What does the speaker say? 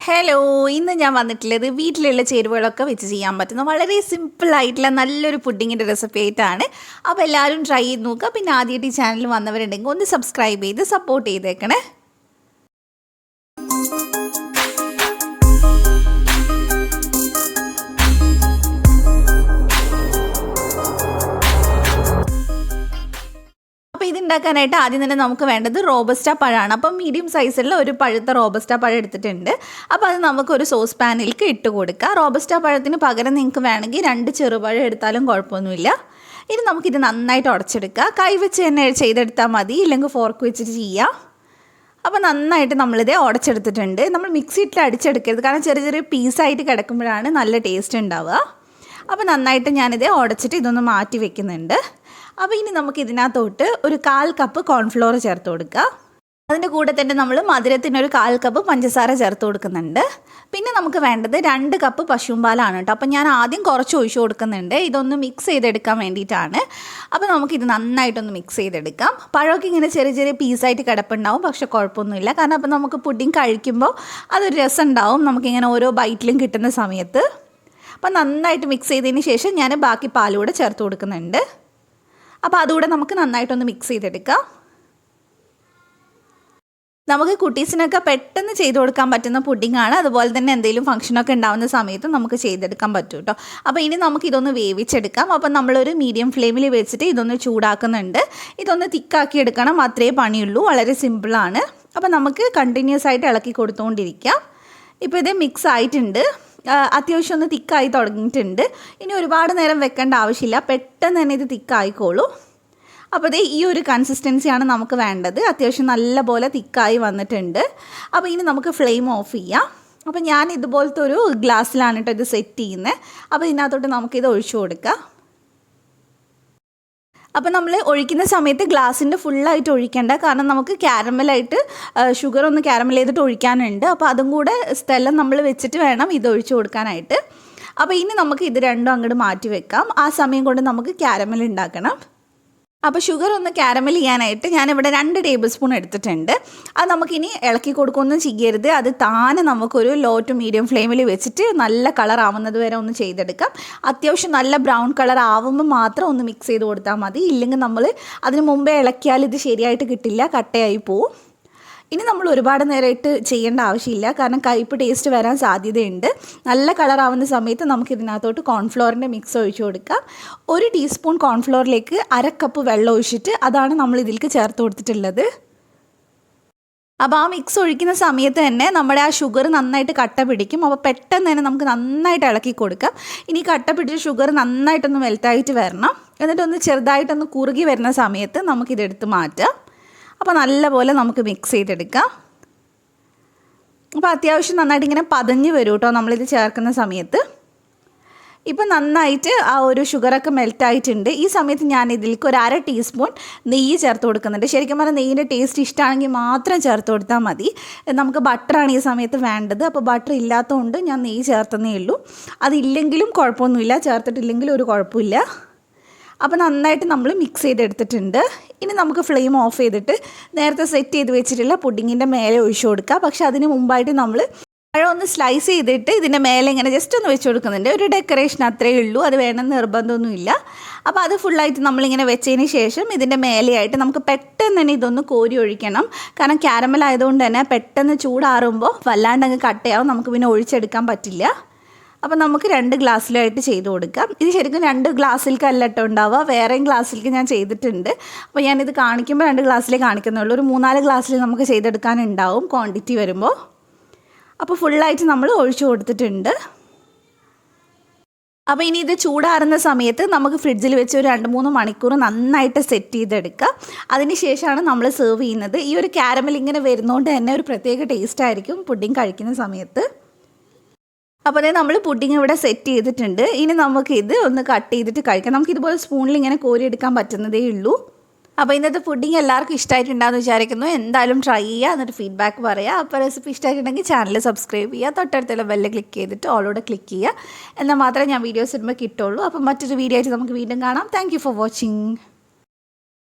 Hello, ഇന്ന് ഞാൻ വന്നിട്ടുള്ളത് വീട്ടിലുള്ള ചേരുവകളൊക്കെ വെച്ച് ചെയ്യാൻ പറ്റുന്ന വളരെ സിമ്പിളായിട്ടുള്ള നല്ലൊരു പുഡിങ്ങിൻ്റെ റെസിപ്പി ആയിട്ടാണ്. അപ്പോൾ എല്ലാവരും ട്രൈ ചെയ്ത് നോക്കുക. പിന്നെ ആദ്യമായിട്ട് ഈ ചാനൽ വന്നവരുണ്ടെങ്കിൽ ഒന്ന് സബ്സ്ക്രൈബ് ചെയ്ത് സപ്പോർട്ട് ചെയ്തേക്കണേ. അപ്പോൾ ഇതുണ്ടാക്കാനായിട്ട് ആദ്യം തന്നെ നമുക്ക് വേണ്ടത് റോബസ്റ്റ പഴമാണ്. അപ്പം മീഡിയം സൈസിലുള്ള ഒരു പഴുത്ത റോബസ്റ്റ പഴം എടുത്തിട്ടുണ്ട്. അപ്പോൾ അത് നമുക്കൊരു സോസ് പാനിലേക്ക് ഇട്ട് കൊടുക്കുക. റോബസ്റ്റ പഴത്തിന് പകരം നിങ്ങൾക്ക് വേണമെങ്കിൽ 2 ചെറുപഴം എടുത്താലും കുഴപ്പമൊന്നുമില്ല. ഇനി നമുക്കിത് നന്നായിട്ട് ഉടച്ചെടുക്കുക. കൈ വെച്ച് തന്നെ ചെയ്തെടുത്താൽ മതി, ഇല്ലെങ്കിൽ ഫോർക്ക് വെച്ചിട്ട് ചെയ്യാം. അപ്പോൾ നന്നായിട്ട് നമ്മളിത് ഉടച്ചെടുത്തിട്ടുണ്ട്. നമ്മൾ മിക്സിയിട്ട് അടിച്ചെടുക്കരുത്, കാരണം ചെറിയ ചെറിയ പീസായിട്ട് കിടക്കുമ്പോഴാണ് നല്ല ടേസ്റ്റ് ഉണ്ടാവുക. അപ്പോൾ നന്നായിട്ട് ഞാനിത് ഉടച്ചിട്ട് ഇതൊന്ന് മാറ്റി വെക്കുന്നുണ്ട്. അപ്പോൾ ഇനി നമുക്ക് ഇതിനകത്തോട്ട് ഒരു 1/4 കപ്പ് കോൺഫ്ലോർ ചേർത്ത് കൊടുക്കുക. അതിൻ്റെ കൂടെ തന്നെ നമ്മൾ മധുരത്തിനൊരു 1/4 കപ്പ് പഞ്ചസാര ചേർത്ത് കൊടുക്കുന്നുണ്ട്. പിന്നെ നമുക്ക് വേണ്ടത് 2 കപ്പ് പശുമ്പാലാണ് കേട്ടോ. അപ്പോൾ ഞാൻ ആദ്യം കുറച്ച് ഒഴിച്ച് കൊടുക്കുന്നുണ്ട്, ഇതൊന്ന് മിക്സ് ചെയ്തെടുക്കാൻ വേണ്ടിയിട്ടാണ്. അപ്പോൾ നമുക്കിത് നന്നായിട്ടൊന്ന് മിക്സ് ചെയ്തെടുക്കാം. പഴമൊക്കെ ഇങ്ങനെ ചെറിയ ചെറിയ പീസായിട്ട് കിടപ്പുണ്ടാവും, പക്ഷെ കുഴപ്പമൊന്നുമില്ല, കാരണം അപ്പോൾ നമുക്ക് പുഡിങ് കഴിക്കുമ്പോൾ അതൊരു രസം ഉണ്ടാവും നമുക്കിങ്ങനെ ഓരോ ബൈറ്റിലും കിട്ടുന്ന സമയത്ത്. അപ്പോൾ നന്നായിട്ട് മിക്സ് ചെയ്തതിന് ശേഷം ഞാൻ ബാക്കി പാലൂടെ ചേർത്ത് കൊടുക്കുന്നുണ്ട്. അപ്പോൾ അതുകൂടെ നമുക്ക് നന്നായിട്ടൊന്ന് മിക്സ് ചെയ്തെടുക്കാം. നമുക്ക് കുട്ടീസിനൊക്കെ പെട്ടെന്ന് ചെയ്ത് കൊടുക്കാൻ പറ്റുന്ന പുഡിങ്ങാണ്. അതുപോലെ തന്നെ എന്തെങ്കിലും ഫംഗ്ഷനൊക്കെ ഉണ്ടാകുന്ന സമയത്ത് നമുക്ക് ചെയ്തെടുക്കാൻ പറ്റും കേട്ടോ. അപ്പോൾ ഇനി നമുക്കിതൊന്ന് വേവിച്ചെടുക്കാം. അപ്പോൾ നമ്മളൊരു മീഡിയം ഫ്ലെയിമിൽ വെച്ചിട്ട് ഇതൊന്ന് ചൂടാക്കുന്നുണ്ട്. ഇതൊന്ന് തിക്കാക്കി എടുക്കണം, അത്രേ പണിയുള്ളൂ. വളരെ സിമ്പിളാണ്. അപ്പോൾ നമുക്ക് കണ്ടിന്യൂസ് ആയിട്ട് ഇളക്കി കൊടുത്തുകൊണ്ടിരിക്കാം. ഇപ്പോൾ ഇത് മിക്സ് ആയിട്ടുണ്ട്, അത്യാവശ്യം ഒന്ന് തിക്കായി തുടങ്ങിയിട്ടുണ്ട്. ഇനി ഒരുപാട് നേരം വെക്കേണ്ട ആവശ്യമില്ല, പെട്ടെന്ന് തന്നെ ഇത് തിക്കായിക്കോളൂ. അപ്പോൾ ഇത് ഈ ഒരു കൺസിസ്റ്റൻസിയാണ് നമുക്ക് വേണ്ടത്. അത്യാവശ്യം നല്ല പോലെ തിക്കായി വന്നിട്ടുണ്ട്. അപ്പോൾ ഇനി നമുക്ക് ഫ്ലെയിം ഓഫ് ചെയ്യാം. അപ്പോൾ ഞാൻ ഇതുപോലത്തെ ഒരു ഗ്ലാസ്സിലാണ് കേട്ടോ ഇത് സെറ്റ് ചെയ്യുന്നത്. അപ്പോൾ ഇതിനകത്തോട്ട് നമുക്കിത് ഒഴിച്ചു കൊടുക്കാം. അപ്പോൾ നമ്മൾ ഒഴിക്കുന്ന സമയത്ത് ഗ്ലാസിൻ്റെ ഫുള്ളായിട്ട് ഒഴിക്കേണ്ട, കാരണം നമുക്ക് ക്യാരമലായിട്ട് ഷുഗർ ഒന്ന് ക്യാരമൽ ചെയ്തിട്ട് ഒഴിക്കാനുണ്ട്. അപ്പോൾ അതും കൂടെ സ്ഥലം നമ്മൾ വെച്ചിട്ട് വേണം ഇത് ഒഴിച്ചു കൊടുക്കാനായിട്ട്. അപ്പോൾ ഇനി നമുക്ക് ഇത് രണ്ടും അങ്ങോട്ട് മാറ്റി വെക്കാം. ആ സമയം കൊണ്ട് നമുക്ക് ക്യാരമൽ ഉണ്ടാക്കണം. അപ്പോൾ ഷുഗർ ഒന്ന് ക്യാരമൽ ചെയ്യാനായിട്ട് ഞാനിവിടെ 2 ടേബിൾ സ്പൂൺ എടുത്തിട്ടുണ്ട്. അത് നമുക്കിനി ഇളക്കി കൊടുക്കുകയൊന്നും ചെയ്യരുത്. അത് താനെ നമുക്കൊരു ലോ ടു മീഡിയം ഫ്ലെയിമിൽ വെച്ചിട്ട് നല്ല കളർ ആവുന്നത് വരെ ഒന്ന് ചെയ്തെടുക്കാം. അത്യാവശ്യം നല്ല ബ്രൗൺ കളർ ആവുമ്പോൾ മാത്രം ഒന്ന് മിക്സ് ചെയ്ത് കൊടുത്താൽ മതി, ഇല്ലെങ്കിൽ നമ്മൾ അതിന് മുമ്പേ ഇളക്കിയാൽ ഇത് ശരിയായിട്ട് കിട്ടില്ല, കട്ടയായി പോവും. ഇനി നമ്മൾ ഒരുപാട് നേരമായിട്ട് ചെയ്യേണ്ട ആവശ്യമില്ല, കാരണം കയ്പ്പ് ടേസ്റ്റ് വരാൻ സാധ്യതയുണ്ട്. നല്ല കളറാവുന്ന സമയത്ത് നമുക്ക് ഇതിനകത്തോട്ട് കോൺഫ്ലോറിൻ്റെ മിക്സ് ഒഴിച്ചു കൊടുക്കാം. 1 ടീസ്പൂൺ കോൺഫ്ലോറിലേക്ക് 1/2 കപ്പ് വെള്ളം ഒഴിച്ചിട്ട് അതാണ് നമ്മൾ ഇതിലേക്ക് ചേർത്ത് കൊടുത്തിട്ടുള്ളത്. അപ്പോൾ ആ മിക്സ് ഒഴിക്കുന്ന സമയത്ത് തന്നെ നമ്മുടെ ആ ഷുഗർ നന്നായിട്ട് കട്ട പിടിക്കും. അപ്പോൾ പെട്ടെന്ന് തന്നെ നമുക്ക് നന്നായിട്ട് ഇളക്കി കൊടുക്കാം. ഇനി കട്ട പിടിച്ച ഷുഗർ നന്നായിട്ടൊന്ന് മെൽറ്റായിട്ട് വരണം. എന്നിട്ടൊന്ന് ചെറുതായിട്ടൊന്ന് കുറുകി വരുന്ന സമയത്ത് നമുക്കിതെടുത്ത് മാറ്റാം. അപ്പോൾ നല്ലപോലെ നമുക്ക് മിക്സ് ചെയ്തെടുക്കാം. അപ്പോൾ അത്യാവശ്യം നന്നായിട്ട് ഇങ്ങനെ പതഞ്ഞ് വരും കേട്ടോ നമ്മളിത് ചേർക്കുന്ന സമയത്ത്. ഇപ്പം നന്നായിട്ട് ആ ഒരു ഷുഗറൊക്കെ മെൽറ്റായിട്ടുണ്ട്. ഈ സമയത്ത് ഞാൻ ഇതിലേക്ക് ഒരു 1/2 ടീസ്പൂൺ നെയ്യ് ചേർത്ത് കൊടുക്കുന്നുണ്ട്. ശരിക്കും പറഞ്ഞാൽ നെയ്യിൻ്റെ ടേസ്റ്റ് ഇഷ്ടമാണെങ്കിൽ മാത്രം ചേർത്ത് കൊടുത്താൽ മതി. നമുക്ക് ബട്ടറാണ് ഈ സമയത്ത് വേണ്ടത്. അപ്പോൾ ബട്ടർ ഇല്ലാത്തതുകൊണ്ട് ഞാൻ നെയ്യ് ചേർത്തന്നേ ഉള്ളൂ. അതില്ലെങ്കിലും കുഴപ്പമൊന്നുമില്ല, ചേർത്തിട്ടില്ലെങ്കിലും ഒരു കുഴപ്പമില്ല. അപ്പോൾ നന്നായിട്ട് നമ്മൾ മിക്സ് ചെയ്തെടുത്തിട്ടുണ്ട്. ഇനി നമുക്ക് ഫ്ലെയിം ഓഫ് ചെയ്തിട്ട് നേരത്തെ സെറ്റ് ചെയ്ത് വെച്ചിട്ടുള്ള പുഡിങ്ങിൻ്റെ മേലെ ഒഴിച്ചു കൊടുക്കുക. പക്ഷെ അതിന് മുമ്പായിട്ട് നമ്മൾ പഴം ഒന്ന് സ്ലൈസ് ചെയ്തിട്ട് ഇതിൻ്റെ മേലെ ഇങ്ങനെ ജസ്റ്റ് ഒന്ന് വെച്ച് കൊടുക്കുന്നുണ്ട്. ഒരു ഡെക്കറേഷൻ അത്രയേ ഉള്ളൂ, അത് വേണമെന്ന് നിർബന്ധമൊന്നുമില്ല. അപ്പോൾ അത് ഫുള്ളായിട്ട് നമ്മളിങ്ങനെ വെച്ചതിന് ശേഷം ഇതിൻ്റെ മേലെയായിട്ട് നമുക്ക് പെട്ടെന്ന് തന്നെ ഇതൊന്ന് കോരി ഒഴിക്കണം. കാരണം ക്യാരമൽ ആയതുകൊണ്ട് തന്നെ പെട്ടെന്ന് ചൂടാറുമ്പോൾ വല്ലാണ്ട് അങ്ങ് കട്ടയാവും, നമുക്ക് പിന്നെ ഒഴിച്ചെടുക്കാൻ പറ്റില്ല. അപ്പോൾ നമുക്ക് 2 ഗ്ലാസ്സിലായിട്ട് ചെയ്ത് കൊടുക്കാം. ഇത് ശരിക്കും 2 ഗ്ലാസ്സിലേക്കല്ല കേട്ടോ ഉണ്ടാവുക, വേറെയും ഗ്ലാസ്സിലേക്ക് ഞാൻ ചെയ്തിട്ടുണ്ട്. അപ്പോൾ ഞാനിത് കാണിക്കുമ്പോൾ 2 ഗ്ലാസ്സിലേ കാണിക്കുന്നുള്ളൂ. ഒരു 3-4 ഗ്ലാസ്സിൽ നമുക്ക് ചെയ്തെടുക്കാനുണ്ടാവും ക്വാണ്ടിറ്റി വരുമ്പോൾ. അപ്പോൾ ഫുള്ളായിട്ട് നമ്മൾ ഒഴിച്ചു കൊടുത്തിട്ടുണ്ട്. അപ്പോൾ ഇനി ഇത് ചൂടാറുന്ന സമയത്ത് നമുക്ക് ഫ്രിഡ്ജിൽ വെച്ച് ഒരു 2-3 മണിക്കൂർ നന്നായിട്ട് സെറ്റ് ചെയ്തെടുക്കുക. അതിന് ശേഷമാണ് നമ്മൾ സെർവ് ചെയ്യുന്നത്. ഈ ഒരു ക്യാരമൽ ഇങ്ങനെ വരുന്നതുകൊണ്ട് തന്നെ ഒരു പ്രത്യേക ടേസ്റ്റ് ആയിരിക്കും പുഡിങ് കഴിക്കുന്ന സമയത്ത്. അപ്പോൾ അതേ നമ്മൾ പുഡിങ് ഇവിടെ സെറ്റ് ചെയ്തിട്ടുണ്ട്. ഇനി നമുക്കിത് ഒന്ന് കട്ട് ചെയ്തിട്ട് കഴിക്കാം. നമുക്കിതുപോലെ സ്പൂണിൽ ഇങ്ങനെ കോരിയെടുക്കാൻ പറ്റുന്നതേ ഉള്ളൂ. അപ്പോൾ ഇന്നത്തെ പുഡിങ് എല്ലാവർക്കും ഇഷ്ടമായിട്ടുണ്ടാകുമെന്ന് വിചാരിക്കുന്നു. എന്തായാലും ട്രൈ ചെയ്യുക, എന്നിട്ട് ഫീഡ്ബാക്ക് പറയുക. അപ്പോൾ റെസിപ്പി ഇഷ്ടമായിട്ടുണ്ടെങ്കിൽ ചാനൽ സബ്സ്ക്രൈബ് ചെയ്യുക, തൊട്ടടുത്തുള്ള ബെല്ല് ക്ലിക്ക് ചെയ്തിട്ട് ഓളോടെ ക്ലിക്ക് ചെയ്യുക. എന്നാൽ മാത്രമേ ഞാൻ വീഡിയോസ് ഇടുമ്പോൾ കിട്ടുള്ളൂ. അപ്പോൾ മറ്റൊരു വീഡിയോ ആയിട്ട് നമുക്ക് വീണ്ടും കാണാം. Thank you for watching.